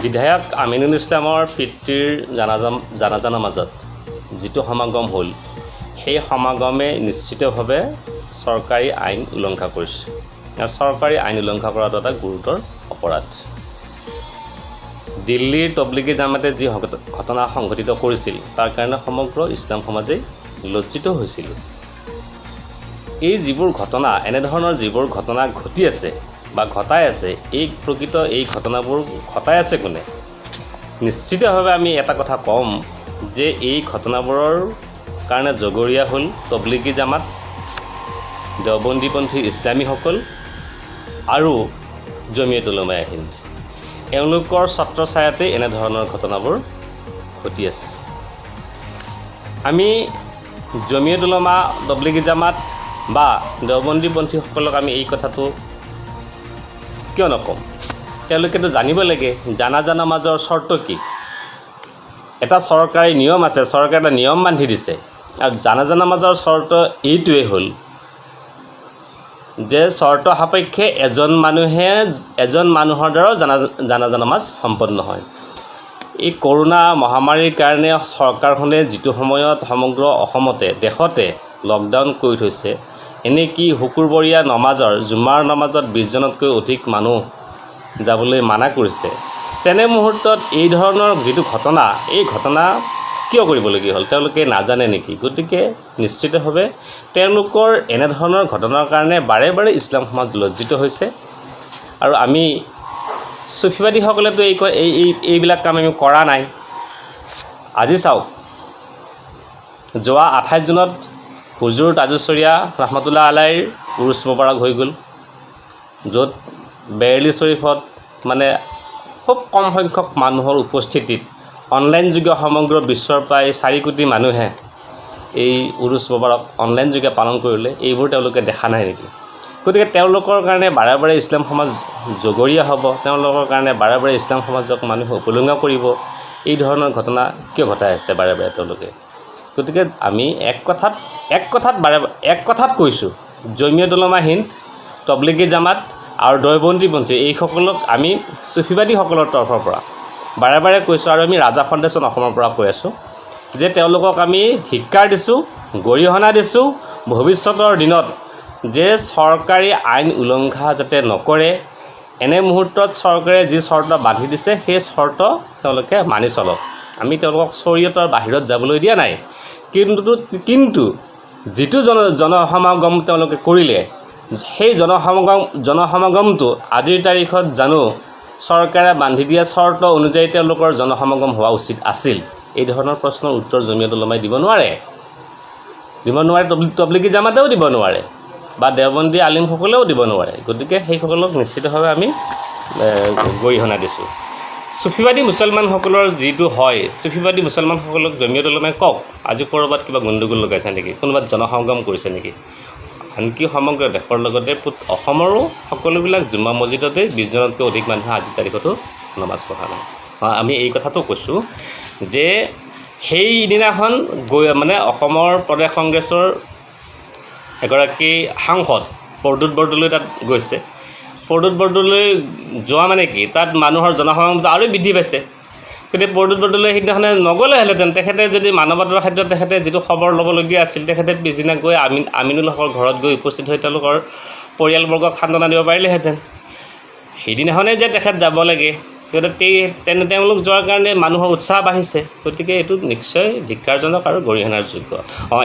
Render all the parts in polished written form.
বিধায়ক আমিনুল ইছলামৰ পিতৃৰ জানাজানৰ মাজত যিটো সমাগম হ'ল সেই সমাগমে নিশ্চিতভাৱে চৰকাৰী আইন উলংঘা কৰিছে আৰু চৰকাৰী আইন উলংঘা কৰাটো এটা গুৰুতৰ অপৰাধ। দিল্লীৰ তবলিগী জামাতে যি ঘটনা সংঘটিত কৰিছিল তাৰ কাৰণে সমগ্ৰ ইছলাম সমাজেই লজ্জিত হৈছিল। এই যিবোৰ ঘটনা এনেধৰণৰ যিবোৰ ঘটনা ঘটি আছে বা ঘটাই আছে এই প্ৰকৃত এই ঘটনাবোৰ ঘটাই আছে কোনে? নিশ্চিতভাৱে আমি এটা কথা ক'ম যে এই ঘটনাবোৰৰ কাৰণে জগৰীয়া হ'ল তবলিগী জামাত, দেওবন্দীপন্থী ইছলামীসকল আৰু জমিয়ত উলামায়ে হিন্দ। এওঁলোকৰ ছত্ৰছায়াতে এনেধৰণৰ ঘটনাবোৰ ঘটি আছে। আমি জমিয়ত উলামা, তবলিগী জামাত বা দেওবন্দীপন্থীসকলক আমি এই কথাটো কিয় নক'ম? তেওঁলোকেতো জানিব লাগে জানাজা নামাজৰ চৰ্ত কি। এটা চৰকাৰী নিয়ম আছে, চৰকাৰে এটা নিয়ম বান্ধি দিছে আৰু জানাজা নামাজৰ চৰ্ত এইটোৱে হ'ল যে চৰ্ত সাপেক্ষে এজন মানুহৰ দ্বাৰাও জানাজা নামাজ সম্পন্ন হয়। এই কৰোণা মহামাৰীৰ কাৰণে চৰকাৰখনে যিটো সময়ত সমগ্ৰ অসমতে দেশতে লকডাউন কৰি থৈছে, এনেকি শুকুৰবৰীয়া নমাজৰ জুমাৰ নামাজত 20জনতকৈ অধিক মানুহ যাবলৈ মানা কৰিছে। তেনে মুহূৰ্তত এই ধৰণৰ যিটো ঘটনা, এই ঘটনা কিয় কৰিবলগীয়া হ'ল? তেওঁলোকে নাজানে নেকি? গতিকে নিশ্চিতভাৱে তেওঁলোকৰ এনেধৰণৰ ঘটনাৰ কাৰণে বাৰে বাৰে ইছলাম সমাজ লজ্জিত হৈছে। আৰু আমি চুফিবাদীসকলেতো এইবিলাক কাম আমি কৰা নাই। আজি চাওক, যোৱা 28 জুনত হুজুৰ তাজুশ্বৰীয়া ৰহমতুল্লাহ আলাইৰ উৰুছ মুবাৰক হৈ গ'ল, য'ত বেৰেলী শ্বৰীফত মানে খুব কম সংখ্যক মানুহৰ উপস্থিতিত অনলাইন যোগে সমগ্ৰ বিশ্বৰ প্ৰায় 4 কোটি মানুহে এই উৰুছ মুবাৰক অনলাইন যোগে পালন কৰিলে। এইবোৰ তেওঁলোকে দেখা নাই নেকি? গতিকে তেওঁলোকৰ কাৰণে বাৰে বাৰে ইছলাম সমাজ জগৰীয়া হ'ব, তেওঁলোকৰ কাৰণে বাৰে বাৰে ইছলাম সমাজক মানুহে উপলুঙা কৰিব। এই ধৰণৰ ঘটনা কিয় ঘটাই আছে বাৰে বাৰে তেওঁলোকে? গতিকে আমি এক কথাত কৈছোঁ, জমিয়ত উলামা হিন্দ, তবলিগী জামাত আৰু দেওবন্দীপন্থী এইসকলক আমি চুফিবাদীসকলৰ তৰফৰ পৰা বাৰে বাৰে কৈছোঁ আৰু আমি ৰাজা ফাউণ্ডেশ্যন অসমৰ পৰা কৈ আছোঁ যে তেওঁলোকক আমি ধিক্কাৰ দিছোঁ, গৰিহণা দিছোঁ। ভৱিষ্যতৰ দিনত যে চৰকাৰী আইন উলংঘা যাতে নকৰে, এনে মুহূৰ্তত চৰকাৰে যি চৰ্ত বান্ধি দিছে সেই চৰ্ত তেওঁলোকে মানি চলক। আমি তেওঁলোকক চৰিয়তৰ বাহিৰত যাবলৈ দিয়া নাই। কিন্তু যিটো জনসমাগম তেওঁলোকে কৰিলে, সেই জনসমাগমটো আজিৰ তাৰিখত জানো চৰকাৰে বান্ধি দিয়া চৰ্ত অনুযায়ী তেওঁলোকৰ জনসমাগম হোৱা উচিত আছিল? এই ধৰণৰ প্ৰশ্নৰ উত্তৰ জমিয়ত উলামাই দিব নোৱাৰে, তবলিগী জামাতেও দিব নোৱাৰে বা দেওবন্দী আলিমসকলেও দিব নোৱাৰে। গতিকে সেইসকলক নিশ্চিতভাৱে আমি গৰিহণা দিছোঁ। চুফিবাদী মুছলমানসকলৰ যিটো হয়, চুফিবাদী মুছলমানসকলক জমিয়ত উলামাই কওক, আজি ক'ৰবাত কিবা গণ্ডগোল লগাইছে নেকি? কোনোবাত জনসংগম কৰিছে নেকি? আনকি সমগ্ৰ দেশৰ লগতে অসমৰো সকলোবিলাক জুমা মছজিদতে 20জনতকৈ অধিক মানুহে আজিৰ তাৰিখতো নামাজ পঢ়া নাই। আমি এই কথাটো কৈছোঁ যে সেইদিনাখন মানে অসমৰ প্ৰদেশ কংগ্ৰেছৰ এগৰাকী সাংসদ প্ৰদ্যুৎ বৰদলৈ তাত গৈছে। প্ৰদ্যুৎ বৰদলৈ যোৱা মানে কি, তাত মানুহৰ জনসমাগমটো আৰু বৃদ্ধি পাইছে। গতিকে প্ৰদ্যুৎ বৰদলৈ সেইদিনাখনে নগ'লেহেঁতেন। তেখেতে যদি মানৱতাৰ ক্ষেত্ৰত তেখেতে যিটো খবৰ ল'বলগীয়া আছিল, তেখেতে পিছদিনা গৈ আমিনুল হকৰ ঘৰত গৈ উপস্থিত হৈ তেওঁলোকৰ পৰিয়ালবৰ্গক সান্তনা দিব পাৰিলেহেঁতেন। সেইদিনাখনে যে তেখেত যাব লাগে, গতিকে তেওঁলোক যোৱাৰ কাৰণে মানুহৰ উৎসাহ বাঢ়িছে। গতিকে এইটো নিশ্চয় ধিক্কাৰজনক আৰু গৰিহণাৰ যোগ্য।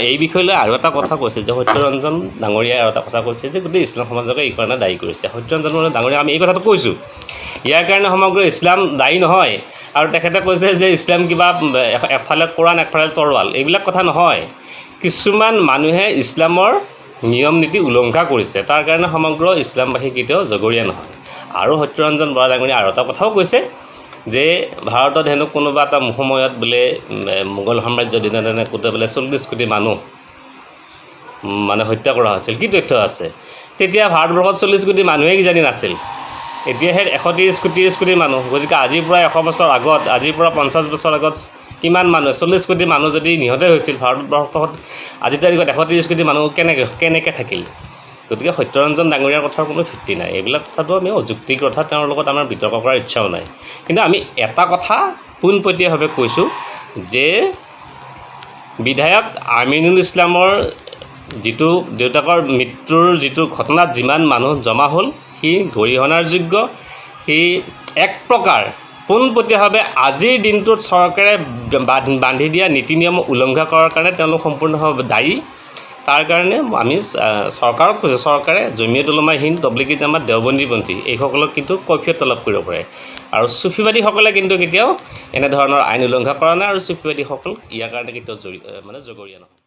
এই বিষয়লৈ আৰু এটা কথা কৈছে যে সত্যৰঞ্জন ডাঙৰীয়াই আৰু এটা কথা কৈছে যে গোটেই ইছলাম সমাজকে এই কাৰণে দায়ী কৰিছে। সত্যৰঞ্জন ডাঙৰীয়া আমি এই কথাটো কৈছোঁ, ইয়াৰ কাৰণে সমগ্ৰ ইছলাম দায়ী নহয়। আৰু তেখেতে কৈছে যে ইছলাম কিবা এফালে কোৰাণ একফালে তৰোৱাল, এইবিলাক কথা নহয়। কিছুমান মানুহে ইছলামৰ নিয়ম নীতি উলংঘা কৰিছে, তাৰ কাৰণে সমগ্ৰ ইছলামবাসী কেতিয়াও জগৰীয়া নহয়। আৰু সত্যৰঞ্জন বৰা ডাঙৰীয়াই আৰু এটা কথাও কৈছে যে ভাৰতত হেনো কোনোবা এটা সময়ত বোলে মোগল সাম্ৰাজ্যৰ দিনে বোলে 40 কোটি মানুহ মানে হত্যা কৰা হৈছিল। কি তথ্য আছে? তেতিয়া ভাৰতবৰ্ষত 40 কোটি মানুহে কিজানি নাছিল, এতিয়াহে 130 কোটি মানুহ। গতিকে আজিৰ পৰা 100 বছৰ আগত, আজিৰ পৰা 50 বছৰ আগত কিমান মানুহ, 40 কোটি মানুহ যদি নিহত হৈছিল ভাৰতবৰ্ষত, আজিৰ তাৰিখত 130 কোটি মানুহ কেনেকৈ থাকিল? গতিকে সত্যৰঞ্জন ডাঙৰীয়াৰ কথাৰ কোনো ভিত্তি নাই। এইবিলাক কথাটো আমি অযুক্তিক কথা, তেওঁৰ লগত আমাৰ বিতৰ্ক কৰাৰ ইচ্ছাও নাই। কিন্তু আমি এটা কথা পোনপটীয়াভাৱে কৈছোঁ যে বিধায়ক আমিনুল ইছলামৰ যিটো দেউতাকৰ মৃত্যুৰ যিটো ঘটনাত যিমান মানুহ জমা হ'ল সি গৰিহণাৰ যোগ্য। সি এক প্ৰকাৰ পোনপটীয়াভাৱে আজিৰ দিনটোত চৰকাৰে বান্ধি দিয়া নীতি নিয়ম উলংঘা কৰাৰ কাৰণে তেওঁলোক সম্পূৰ্ণভাৱে দায়ী। তাৰ কাৰণে আমি চৰকাৰক কৈছোঁ, চৰকাৰে জমিয়ত উলামা হিন্দ, তবলিগী জামাত, দেওবন্দীপন্থী এইসকলক কিন্তু কৈফিয়ত তলব কৰিব পাৰে। আৰু চুফিবাদীসকলে কিন্তু কেতিয়াও এনেধৰণৰ আইন উলংঘা কৰা নাই আৰু চুফিবাদীসকল ইয়াৰ কাৰণে কেতিয়াও জগৰীয়া নহয়।